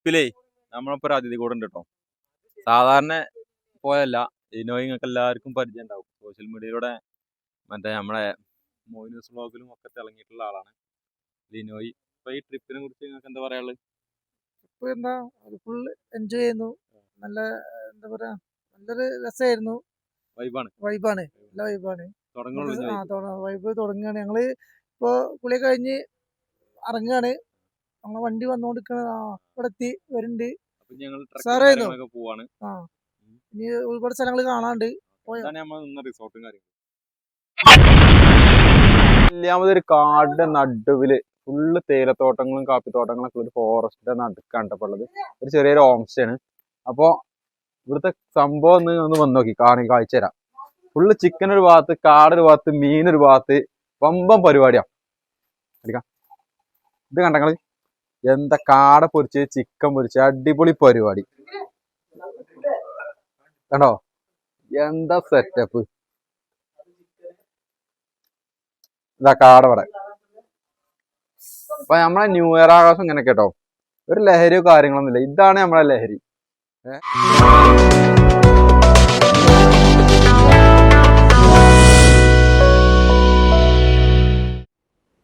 ട്രിപ്പിലേ നമ്മളിപ്പോ ഒരു അതിഥി കൂടെ ഉണ്ട് കേട്ടോ. സാധാരണ പോയല്ല, ലിനോയ് നിങ്ങൾക്ക് എല്ലാവർക്കും പരിചയം ഉണ്ടാവും. സോഷ്യൽ മീഡിയയിലൂടെ മറ്റേ നമ്മളെ മോയിനൂസ് വ്ളോഗിലും ഒക്കെ തിളങ്ങിയിട്ടുള്ള ആളാണ് ലിനോയ്. അപ്പൊ ഈ ട്രിപ്പിനെ കുറിച്ച് നിങ്ങൾക്ക് എന്താ പറയാനുള്ളത്? ഇപ്പൊ എന്താ ഫുൾ എൻജോയ് ചെയ്യുന്നു. നല്ല എന്താ പറയാ, നല്ലൊരു രസമായിരുന്നു. വൈബാണ് നല്ല വൈബാണ്. തുടങ്ങുള്ളൂ. വൈബ് തുടങ്ങുകയാണ്. ഞങ്ങള് ഇപ്പൊ കുളി കഴിഞ്ഞ് ഇറങ്ങുകയാണ്. നമ്മളെ വണ്ടി വന്നോണ്ടിരിക്കണ ഇവിടെ എത്തി വരുന്നുണ്ട്. അപ്പൊ ഞങ്ങൾ സാറായിരുന്നു. ട്രക്കിംഗ് പോവാണ്. ഇനി ഒരുപാട് സ്ഥലങ്ങൾ കാണാണ്ട്. റിസോർട്ടും കാര്യങ്ങളും ഒരു കാടിന്റെ നടുവില് ഫുള്ള് തേയിലത്തോട്ടങ്ങളും കാപ്പിത്തോട്ടങ്ങളൊക്കെ ഒരു ഫോറസ്റ്റിന്റെ നടുക്കാണ്ടപ്പുള്ളത് ഒരു ചെറിയൊരു ഹോം സ്റ്റേ ആണ്. അപ്പൊ ഇവിടുത്തെ സംഭവം ഒന്ന് വന്ന് നോക്കി കാണിച്ചു തരാം. ഫുള്ള് ചിക്കൻ ഒരു ഭാഗത്ത്, കാടൊരു ഭാഗത്ത്, മീനൊരു ഭാഗത്ത്, വമ്പം പരിപാടിയാ. ഇത് കണ്ടങ്ങള് എന്താ കാട പൊരിച്ച്, ചിക്കൻ പൊരിച്ച്, അടിപൊളി പരിപാടി കണ്ടോ, എന്താ സെറ്റപ്പ്. ഇതാ കാട ഇവിടെ. അപ്പൊ നമ്മളെ ന്യൂ ഇയർ ആഘോഷം ഇങ്ങനെ കേട്ടോ, ഒരു ലഹരിയോ കാര്യങ്ങളൊന്നുമില്ല. ഇതാണ് നമ്മളെ ലഹരി.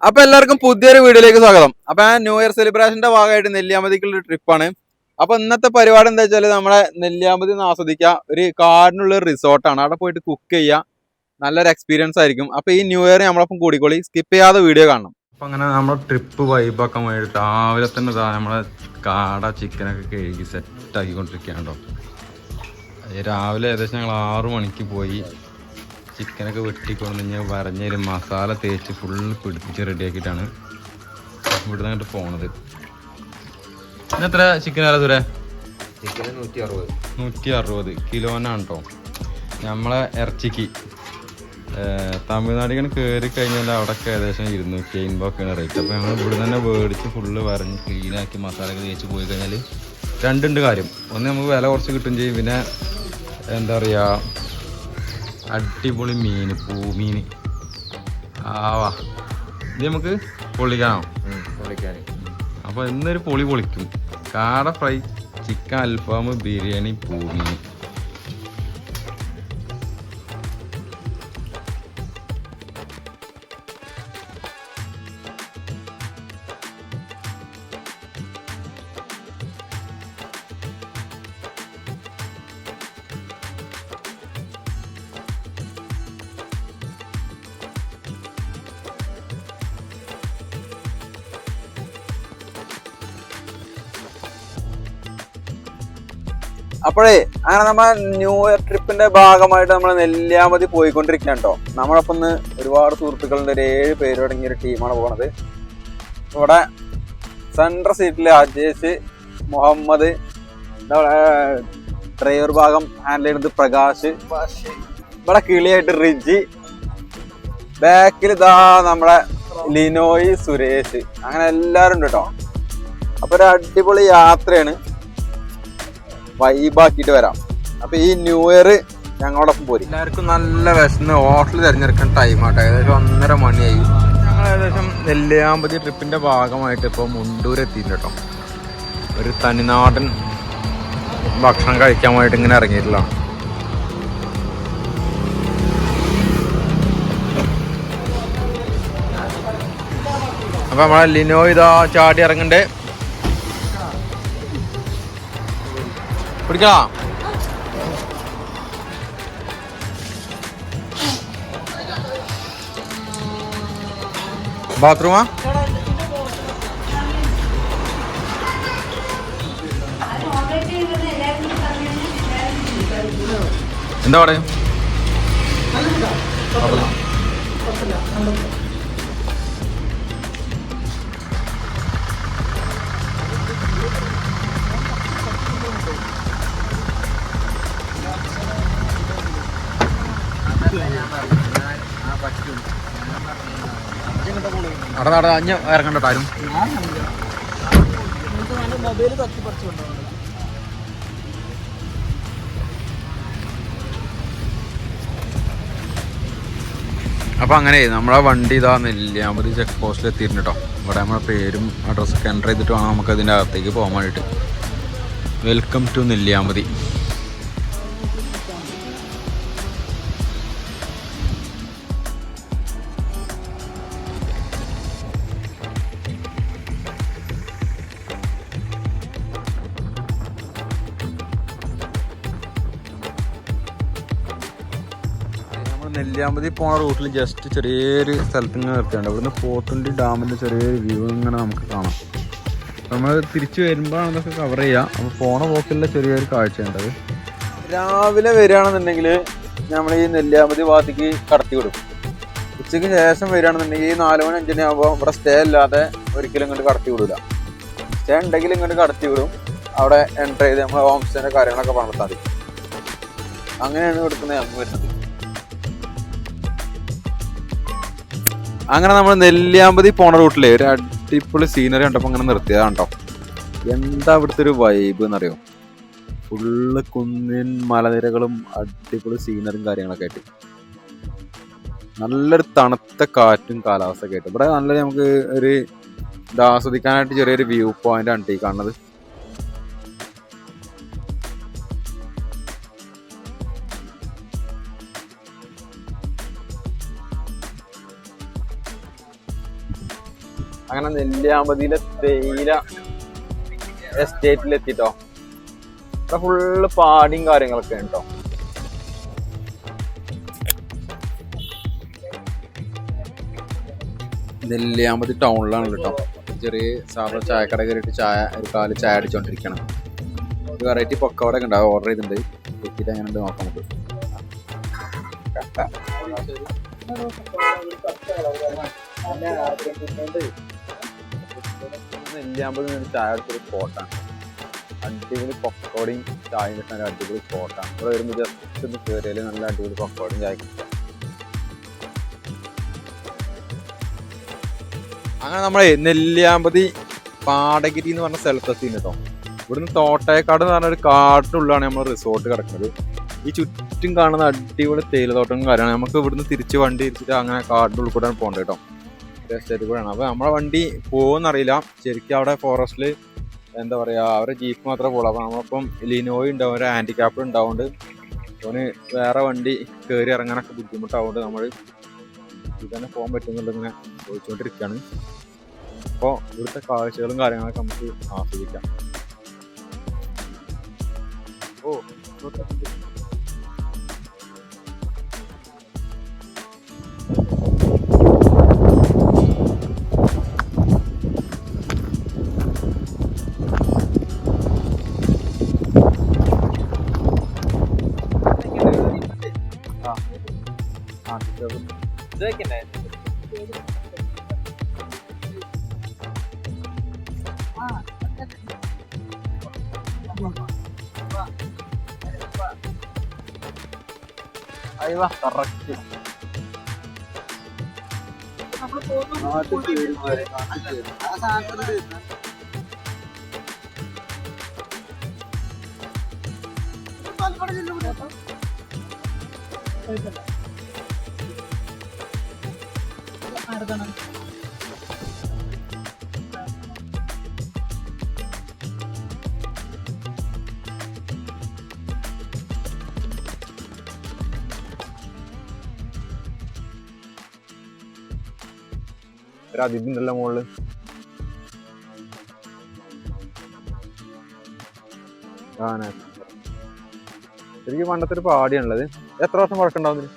അപ്പൊ എല്ലാവർക്കും പുതിയൊരു വീഡിയോയിലേക്ക് സ്വാഗതം. അപ്പൊ ന്യൂ ഇയർ സെലിബ്രേഷന്റെ ഭാഗമായിട്ട് നെല്ലിയാമ്പതിക്കുള്ള ഒരു ട്രിപ്പാണ്. അപ്പൊ ഇന്നത്തെ പരിപാടി എന്താ വെച്ചാല് നമ്മളെ നെല്ലിയാമ്പതി ആസ്വദിക്കുക, ഒരു കാടിനുള്ള ഒരു റിസോർട്ടാണ്. അവിടെ പോയിട്ട് കുക്ക് ചെയ്യുക, നല്ലൊരു എക്സ്പീരിയൻസ് ആയിരിക്കും. അപ്പൊ ഈ ന്യൂ ഇയർ നമ്മളൊപ്പം കൂടിക്കോളി, സ്കിപ്പ് ചെയ്യാതെ വീഡിയോ കാണണം. അപ്പൊ അങ്ങനെ നമ്മളെ ട്രിപ്പ് വൈബാക്കാൻ വേണ്ടിയിട്ട് രാവിലെ തന്നെ നമ്മളെ കാട ചിക്കനൊക്കെ കഴുകി സെറ്റ് ആക്കിക്കൊണ്ടിരിക്കുകയാണോ. രാവിലെ ഏകദേശം ഞങ്ങൾ 6 മണിക്ക് പോയി ചിക്കനൊക്കെ വെട്ടിക്കൊണ്ട് കഴിഞ്ഞാൽ വരഞ്ഞൊരു മസാല തേച്ച് ഫുള്ള് പിടിപ്പിച്ച് റെഡിയാക്കിയിട്ടാണ് ഇവിടുന്ന് അങ്ങോട്ട് പോണത്. എത്ര ചിക്കൻ ആരാ ദൂരെ? ചിക്കന് 160 കിലോനാണ് കേട്ടോ. നമ്മളെ ഇറച്ചിക്ക് തമിഴ്നാട്ടിൽ കയറി കഴിഞ്ഞാൽ അവിടെയൊക്കെ ഏകദേശം 250 ഒക്കെയാണ് റേറ്റ്. അപ്പോൾ ഞങ്ങൾ ഇവിടെ തന്നെ മേടിച്ച് ഫുള്ള് വരഞ്ഞ് ക്ലീനാക്കി മസാലയൊക്കെ തേച്ച് പോയി കഴിഞ്ഞാൽ രണ്ടുണ്ട് കാര്യം. ഒന്ന് നമുക്ക് വില കുറച്ച് കിട്ടും ചെയ്യും, പിന്നെ എന്താ പറയുക, അടിപൊളി മീൻ, പൂമീൻ. ആവാ, ഇത് നമുക്ക് പൊള്ളിക്കാനോ? അപ്പോൾ ഇന്നൊരു പൊളിക്കും. കാട ഫ്രൈ, ചിക്കൻ അൽഫാം, ബിരിയാണി, പൂമീൻ. അപ്പോഴേ അങ്ങനെ നമ്മൾ ന്യൂ ഇയർ ട്രിപ്പിന്റെ ഭാഗമായിട്ട് നമ്മൾ നെല്ലിയാമ്പതി പോയിക്കൊണ്ടിരിക്കുകയാണ് കേട്ടോ. നമ്മളൊപ്പം ഇന്ന് ഒരുപാട് സുഹൃത്തുക്കളുണ്ട്, ഒരു 7 പേര് തുടങ്ങിയ ഒരു ടീമാണ് പോണത്. ഇവിടെ സെൻട്രൽ സീറ്റില് അജേഷ്, മുഹമ്മദ്, ഡ്രൈവർ ഭാഗം ഹാൻഡിൽ ചെയ്യുന്നത് പ്രകാശ്, ഇവിടെ കിളിയായിട്ട് റിജി, ബാക്കിൽ ഇതാ നമ്മളെ ലിനോയ്, സുരേഷ്, അങ്ങനെ എല്ലാവരും ഉണ്ട് കേട്ടോ. അപ്പൊ ഒരു അടിപൊളി യാത്രയാണ്, വൈബാക്കിയിട്ട് വരാം. അപ്പൊ ഈ ന്യൂ ഇയർ ഞങ്ങളോടൊപ്പം പോരും. എല്ലാവർക്കും നല്ല വിശന്ന് ഹോട്ടൽ തിരഞ്ഞെടുക്കുന്ന ടൈമാട്ടോ. ഏകദേശം 1:30 മണിയായി. ഞങ്ങൾ ഏകദേശം നെല്ലിയാമ്പതി ട്രിപ്പിന്റെ ഭാഗമായിട്ട് ഇപ്പോൾ മുണ്ടൂർ എത്തിയിട്ടുണ്ട് കേട്ടോ. ഒരു തനിനാടൻ ഭക്ഷണം കഴിക്കാൻ വേണ്ടിയിട്ട് ഇങ്ങനെ ഇറങ്ങിയിട്ടുള്ളതാണ്. അപ്പൊ നമ്മളെ ലിനോ ഇതാ ചാടി ഇറങ്ങണ്ടേ, പിടിക്കണോ? ബാത്റൂമാ? എന്താ പറയും? അവിടെ അഞ്ഞ് ഇറങ്ങണ്ട ആരും. അപ്പോൾ അങ്ങനെ നമ്മളെ വണ്ടി ഇതാ നെല്ലിയാമ്പതി ചെക്ക് പോസ്റ്റിൽ എത്തിയിട്ടുണ്ട് കേട്ടോ. ഇവിടെ നമ്മളെ പേരും അഡ്രസ്സൊക്കെ എൻ്റർ ചെയ്തിട്ട് വേണം നമുക്ക് അതിൻ്റെ അകത്തേക്ക് പോകാൻ വേണ്ടിയിട്ട്. Welcome to Nelliyampathy. നെല്ലിയാമ്പതി പോണ റൂട്ടിൽ ജസ്റ്റ് ചെറിയൊരു സ്ഥലത്ത് ഇങ്ങനെ നിർത്തിയുണ്ട്. ഇവിടുന്ന് പോത്തുണ്ടി ഡാമിൻ്റെ ചെറിയൊരു വ്യൂ ഇങ്ങനെ നമുക്ക് കാണാം. നമ്മൾ തിരിച്ചു വരുമ്പോഴാണ് ഇതൊക്കെ കവർ ചെയ്യുക. അപ്പോൾ പോണ പോക്കിലുള്ള ചെറിയൊരു കാഴ്ചയുണ്ടത്. രാവിലെ വരികയാണെന്നുണ്ടെങ്കിൽ നമ്മൾ ഈ നെല്ലിയാമ്പതി ഭാഗത്തേക്ക് കടത്തി വിടും. ഉച്ചയ്ക്ക് ശേഷം വരികയാണെന്നുണ്ടെങ്കിൽ ഈ 4 മണി 5 മണി ആകുമ്പോൾ ഇവിടെ സ്റ്റേ ഇല്ലാതെ ഒരിക്കലും ഇങ്ങോട്ട് കടത്തി വിടില്ല. സ്റ്റേ ഉണ്ടെങ്കിൽ ഇങ്ങോട്ട് കടത്തി വിടും. അവിടെ എൻ്റർ ചെയ്ത് നമ്മൾ ഹോം സ്റ്റേൻ്റെ കാര്യങ്ങളൊക്കെ പറഞ്ഞാൽ മതി. അങ്ങനെയാണ് ഇവിടുത്തെ നമുക്ക് വരുന്നത്. അങ്ങനെ നമ്മൾ നെല്ലിയാമ്പതി പോണ റൂട്ടിലെ ഒരു അടിപൊളി സീനറി കണ്ടപ്പോൾ അങ്ങനെ നിർത്തിയതാണ് കേട്ടോ. എന്താ ഇവിടുത്തെ ഒരു വൈബ് എന്നറിയോ? ഫുള്ള് കുന്നിൻ മലനിരകളും അടിപൊളി സീനറിയും കാര്യങ്ങളൊക്കെ ആയിട്ട് നല്ലൊരു തണുത്ത കാറ്റും കാലാവസ്ഥയൊക്കെ ആയിട്ട് ഇവിടെ നല്ല നമുക്ക് ഒരു ഇത് ആസ്വദിക്കാനായിട്ട് ചെറിയൊരു വ്യൂ പോയിന്റ് ആണ് ഈ കാണുന്നത്. അങ്ങനെ നെല്ലിയാമ്പതിയിലെ തേയില എസ്റ്റേറ്റിലെത്തിട്ടോ. ഇവിടെ ഫുള്ള് പാടിയും കാര്യങ്ങളൊക്കെ ഉണ്ടോ. നെല്ലിയാമ്പതി ടൗണിലാണ് കേട്ടോ. ചെറിയ സാധാരണ ചായക്കട കയറിയിട്ട് ഒരു കാല് ചായ അടിച്ചോണ്ടിരിക്കണം. ഒരു വെറൈറ്റി പൊക്കവട ഒക്കെ ഉണ്ടാവും. ഓർഡർ ചെയ്തിട്ടുണ്ട്. എത്തിയിട്ട് അങ്ങനെ ഉണ്ട് നോക്കാം നമുക്ക്. നെല്ലിയാമ്പതി ചായ അടിച്ചൊരു സ്പോട്ടാണ്. അടിപൊളി പക്കോടയും ചായയും കിട്ടാൻ ഒരു അടിപൊളി സ്പോട്ടാണ്. ഇവിടെ വരുമ്പോൾ ജസ്റ്റ് ഒന്ന് കയറിയാൽ നല്ല അടിപൊളി പക്കോടയും ചായ കിട്ടും. അങ്ങനെ നമ്മളെ നെല്ലിയാമ്പതി പാടഗിരി എന്ന് പറഞ്ഞ സ്ഥലത്തെത്തി കേട്ടോ. ഇവിടുന്ന് തോട്ടയക്കാട് എന്ന് പറഞ്ഞ ഒരു കാട്ടിനുള്ളിലാണ് നമ്മൾ റിസോർട്ട് കിടക്കുന്നത്. ഈ ചുറ്റും കാണുന്ന അടിപൊളി തേയിലത്തോട്ടവും കാര്യമാണ്. നമുക്ക് ഇവിടുന്ന് തിരിച്ച് വണ്ടി തിരിച്ചിട്ട് അങ്ങനെ കാടിൻ്റെ ഉള്ളിൽ കൂടെയാണ് പോകേണ്ടത് കേട്ടോ. എസ്റ്റേറ്റ് കൂടെയാണ്. അപ്പോൾ നമ്മളെ വണ്ടി പോകുമെന്നറിയില്ല. ശരിക്കും അവിടെ ഫോറസ്റ്റിൽ എന്താ പറയുക, അവരുടെ ജീപ്പ് മാത്രമേ പോകുള്ളൂ. അപ്പോൾ നമ്മളിപ്പം ലിനോയി ഉണ്ടാവും, ഒരു ഹാൻഡിക്യാപ്പ് ഉണ്ടാവുകൊണ്ട് അവന് വേറെ വണ്ടി കയറി ഇറങ്ങാനൊക്കെ ബുദ്ധിമുട്ടാവുകൊണ്ട് നമ്മൾ ഇതന്നെ പോകാൻ പറ്റുന്നുണ്ടെങ്ങനെ ചോദിച്ചുകൊണ്ടിരിക്കുകയാണ്. അപ്പോൾ ഇവിടുത്തെ കാഴ്ചകളും കാര്യങ്ങളൊക്കെ നമുക്ക് ആസ്വദിക്കാം. ഓ അയ്യോ കറക്റ്റ് ഒരു അതിഥിണ്ടല്ലോ മുകളില്. ശരിക്കും പണ്ടത്തെ ഒരു പാടിയാണുള്ളത്. എത്ര വർഷം പഴക്കമുണ്ടാവുന്നതിന്?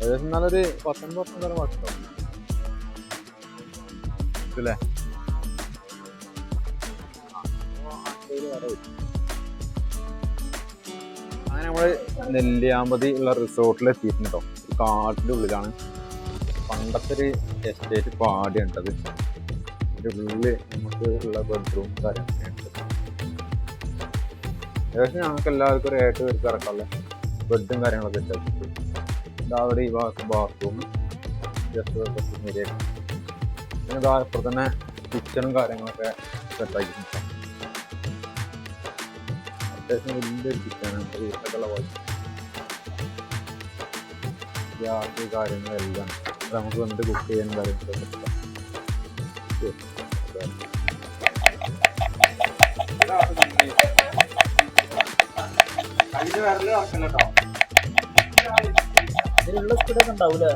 ഏകദേശം നല്ലൊരു 19 വർഷം വരെ പഴക്കമുണ്ടാവും അല്ലേ? അങ്ങനെ നമ്മള് നെല്ലിയാമ്പതി ഉള്ള റിസോർട്ടിൽ എത്തിയിട്ടുണ്ട് കേട്ടോ. ഒരു കാട്ടിൻ്റെ ഉള്ളിലാണ്. പണ്ടത്തെ ഒരു എസ്റ്റേറ്റ് പാടിയുണ്ടത്. ഇതിൻ്റെ ഉള്ളിൽ നമുക്ക് ഉള്ള ബെഡ്റൂം കാര്യങ്ങളൊക്കെ ഉണ്ട്. ഏകദേശം ഞങ്ങൾക്ക് എല്ലാവർക്കും ഒരു 8 പേർക്ക് ഇറക്കാനുള്ള ബെഡും കാര്യങ്ങളൊക്കെ ഇട്ടിട്ടുണ്ട്. അവിടെ ഈ ഭാഗത്ത് ബാത്റൂം ജസ്റ്റ് ഏരിയ. പിന്നെ ഇതായപ്പോൾ തന്നെ കിച്ചണും കാര്യങ്ങളൊക്കെ സെറ്റാക്കിയിട്ടുണ്ട്. അത്യാവശ്യം വലിയൊരു കിച്ചണാണ്. വീട്ടിലൊക്കെയുള്ള പോലെ ഗ്യാസ് കാര്യങ്ങളെല്ലാം നമുക്ക് വന്നിട്ട് കുക്ക് ചെയ്യാനും കാര്യങ്ങളൊക്കെ അതിന്റെ വിരല് കറക്കണം കേട്ടോ. ഇതിലുള്ള സ്പീഡൊക്കെ ഉണ്ടാവൂലേ?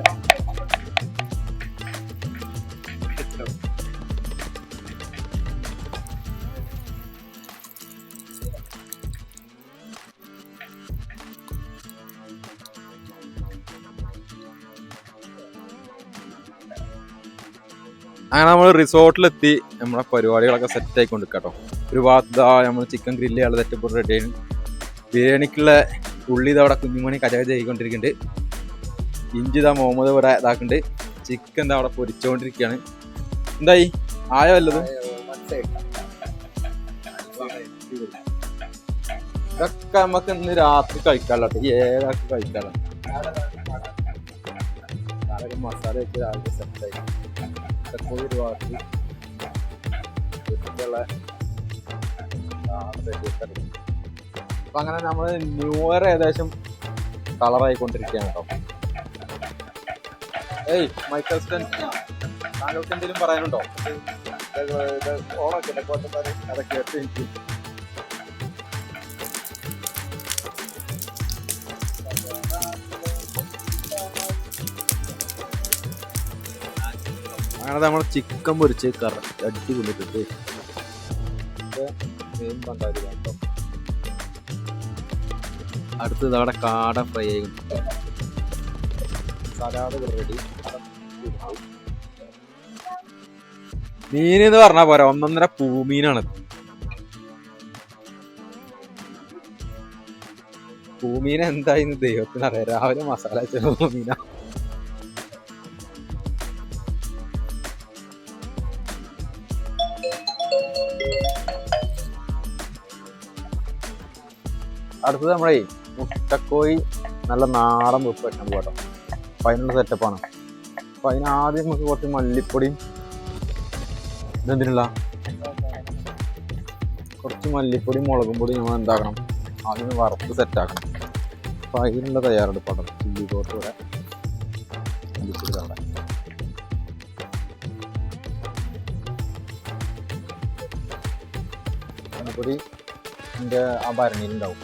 അങ്ങനെ നമ്മൾ റിസോർട്ടിലെത്തി നമ്മളെ പരിപാടികളൊക്കെ സെറ്റ് ആയിക്കൊണ്ട് കേട്ടോ. ഒരു ഭാഗത്ത് നമ്മൾ ചിക്കൻ ഗ്രില്ല് ചെയ്യാനുള്ള സെറ്റപ്പ് റെഡി ആണ്. ബിരിയാണിക്കുള്ള ഉള്ളി ഇതവിടെ കുഞ്ഞുമണി കചകച ചെയ്തുകൊണ്ടിരിക്കുന്നുണ്ട്. ഇഞ്ചി ഇതാ മുഹമ്മദ് ഇവിടെ ഇതാക്കുന്നുണ്ട്. ചിക്കൻ ഇതാ അവിടെ പൊരിച്ചുകൊണ്ടിരിക്കുകയാണ്. എന്തായി ആയോ വല്ലതും? ഇതൊക്കെ നമുക്ക് ഇന്ന് രാത്രി കഴിക്കാമല്ലോ. ഈ 7 ആൾക്ക് കഴിക്കാമല്ലോ. മസാല വെച്ച് രാവിലെ സെറ്റായി. കോഴി ഒരു ഭാഗത്ത് അപ്പൊ അങ്ങനെ നമ്മൾ ന്യൂ ഇയർ ഏകദേശം കളറായിക്കൊണ്ടിരിക്കുകയാണ് കേട്ടോ. ഏയ് മൈക്കൽ സ്റ്റൻ, താങ്കൾക്ക് എന്തെങ്കിലും പറയാനുണ്ടോ? ഓണൊക്കെ അതൊക്കെ കേട്ട് എനിക്ക് അങ്ങനെ നമ്മൾ ചിക്കൻ പൊരിച്ച് കറക്റ്റ് അടിപൊളിട്ടിട്ട് അടുത്തത് അവിടെ കാട ഫ്രൈ ആയി. Salad ready. മീൻ എന്ന് പറഞ്ഞാൽ പോരാ, 1.5 പൂമീനാണ്. പൂമീൻ എന്തായിന്ന് ദൈവത്തിനറിയാം. രാവിലെ മസാല വെച്ച പൂമീന. അടുത്തത് നമ്മളെ മുട്ടക്കോഴി നല്ല നാടൻ വെപ്പ് വെക്കാൻ പോകട്ടോ. അപ്പം അതിനുള്ള സെറ്റപ്പാണ്. അപ്പം അതിനാദ്യം നമുക്ക് കുറച്ച് മല്ലിപ്പൊടിയും ഇതെന്തിനുള്ള കുറച്ച് മല്ലിപ്പൊടിയും മുളകും പൊടിയും നമ്മൾ എന്താക്കണം, ആദ്യം വറുത്ത് സെറ്റാക്കണം. അപ്പം അതിനുള്ള തയ്യാറെടുപ്പാണ്. ചില്ലി കോട്ട് ഇവിടെ അടിച്ചിട്ടാണ്. മല്ലിപ്പൊടി ഇതിൻ്റെ ആ ഭരണിയിലുണ്ടാവും.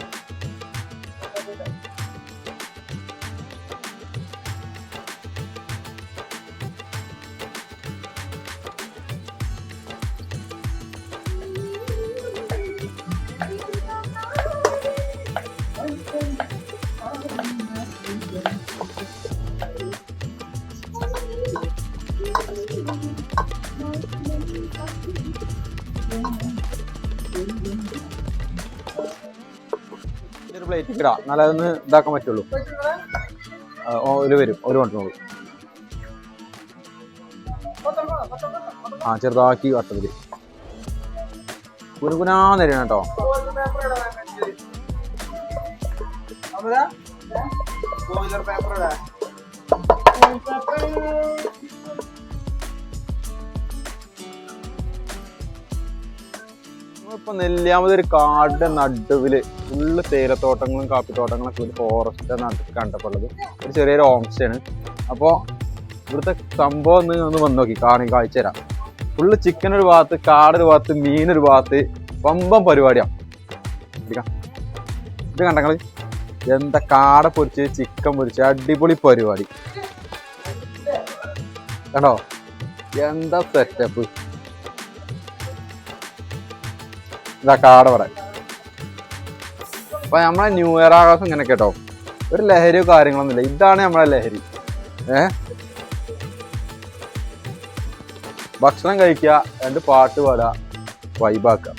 പ്ലേറ്റ് ഇടാം, എന്നാലേ അതൊന്ന് ഇതാക്കാൻ പറ്റുള്ളൂ. ഒരു വരും, ഒരു കൊണ്ടുള്ളൂ. ആ ചെറുതാക്കി വട്ടത്തില് കുനുകുനാന്നരിയണം കേട്ടോ. ഇപ്പൊ നെല്ലിയാമത് ഒരു കാടിന്റെ നടുവില് ഫുള്ള് തേയിലത്തോട്ടങ്ങളും കാപ്പിത്തോട്ടങ്ങളൊക്കെ ഒരു ഫോറസ്റ്റ് നടുക്ക് കണ്ടപ്പോഴുള്ളത് ഒരു ചെറിയൊരു ഹോം സ്റ്റേ ആണ്. അപ്പോൾ ഇവിടുത്തെ സംഭവം ഒന്ന് വന്ന് നോക്കി കാഴ്ച തരാം. ഫുള്ള് ചിക്കൻ ഒരു ഭാഗത്ത്, കാടൊരു ഭാഗത്ത്, മീനൊരു ഭാഗത്ത്, പമ്പം പരിപാടിയാണ്. ഇത് കണ്ടങ്ങള് എന്താ കാട പൊരിച്ച് ചിക്കൻ പൊരിച്ച് അടിപൊളി പരിപാടി കണ്ടോ, എന്താ സെറ്റപ്പ്. ഇതാ കാട പറയാം. അപ്പൊ നമ്മളെ ന്യൂ ഇയർ ആഘോഷം ഇങ്ങനെ കേട്ടോ, ഒരു ലഹരിയോ കാര്യങ്ങളൊന്നുമില്ല. ഇതാണ് നമ്മളെ ലഹരി. ഭക്ഷണം കഴിക്കുക, 2 പാട്ട് പാടുക, വൈബാക്കുക.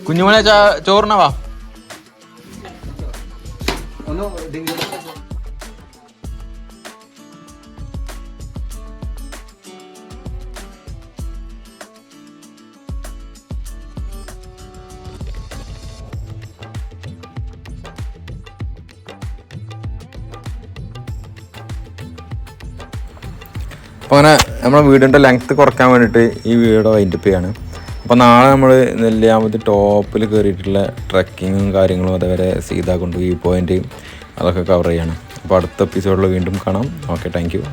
കുഞ്ഞുമോനെ ചോറിന വാ. അപ്പോൾ അങ്ങനെ നമ്മളെ വീടിൻ്റെ ലെങ്ത്ത് കുറയ്ക്കാൻ വേണ്ടിയിട്ട് ഈ വീഡിയോ വൈൻഡപ്പ് ചെയ്യാണ്. അപ്പോൾ നാളെ നമ്മൾ നെല്ലിയാമ്പതി ടോപ്പിൽ കയറിയിട്ടുള്ള ട്രക്കിങ്ങും കാര്യങ്ങളും അതേപോലെ സീതാകുണ്ട് വ്യൂ പോയിൻ്റ് അതൊക്കെ കവർ ചെയ്യണം. അപ്പോൾ അടുത്ത എപ്പിസോഡിൽ വീണ്ടും കാണാം. Okay, thank you.